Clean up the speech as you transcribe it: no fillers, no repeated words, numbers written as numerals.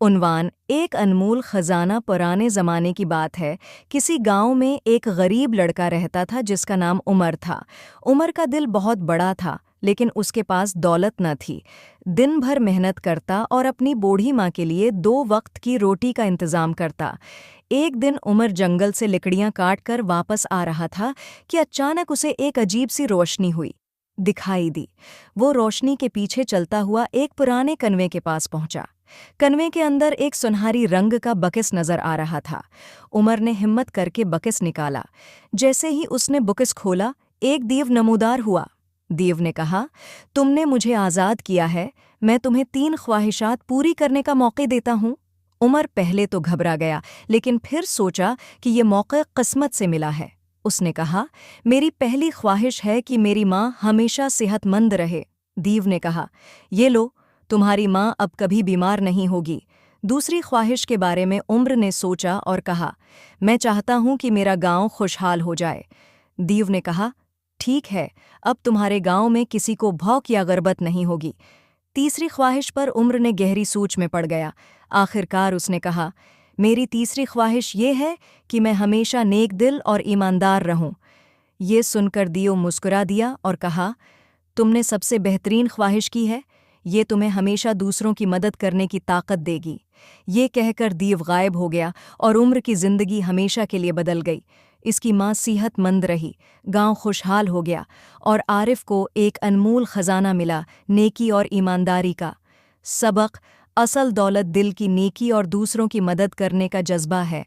उन्वान एक अनमोल खजाना पुराने ज़माने की बात है। किसी गांव में एक गरीब लड़का रहता था जिसका नाम उमर था। उमर का दिल बहुत बड़ा था, लेकिन उसके पास दौलत न थी। दिन भर मेहनत करता और अपनी बूढ़ी माँ के लिए 2 वक्त की रोटी का इंतज़ाम करता। एक दिन उमर जंगल से लकड़ियाँ काट कर वापस आ रहा था कि अचानक उसे एक अजीब सी रोशनी दिखाई दी। वो रोशनी के पीछे चलता हुआ एक पुराने कनवे के पास पहुंचा। कनवे के अंदर एक सुनहरी रंग का बकस नजर आ रहा था। उमर ने हिम्मत करके बकस निकाला। जैसे ही उसने बकस खोला, एक दीव नमूदार हुआ। दीव ने कहा, तुमने मुझे आज़ाद किया है, मैं तुम्हें 3 ख्वाहिशात पूरी करने का मौका देता हूँ। उमर पहले तो घबरा गया, लेकिन फिर सोचा कि ये मौका किस्मत से मिला है। उसने कहा, मेरी पहली ख्वाहिश है कि मेरी माँ हमेशा सेहतमंद रहे। दीव ने कहा, ये लो, तुम्हारी माँ अब कभी बीमार नहीं होगी। दूसरी ख्वाहिश के बारे में उम्र ने सोचा और कहा, मैं चाहता हूँ कि मेरा गांव खुशहाल हो जाए। दीव ने कहा, ठीक है, अब तुम्हारे गांव में किसी को भौक या गर्बत नहीं होगी। तीसरी ख्वाहिश पर उम्र ने गहरी सोच में पड़ गया। आखिरकार उसने कहा, मेरी तीसरी ख्वाहिश ये है कि मैं हमेशा नेक दिल और ईमानदार रहूं। ये सुनकर दियो मुस्कुरा दिया और कहा, तुमने सबसे बेहतरीन ख्वाहिश की है, ये तुम्हें हमेशा दूसरों की मदद करने की ताकत देगी। ये कहकर दीव गायब हो गया और उम्र की जिंदगी हमेशा के लिए बदल गई। इसकी माँ सेहतमंद रही, गांव खुशहाल हो गया और आरिफ को एक अनमोल खजाना मिला, नेकी और ईमानदारी का। सबक: असल दौलत दिल की नेकी और दूसरों की मदद करने का जज्बा है।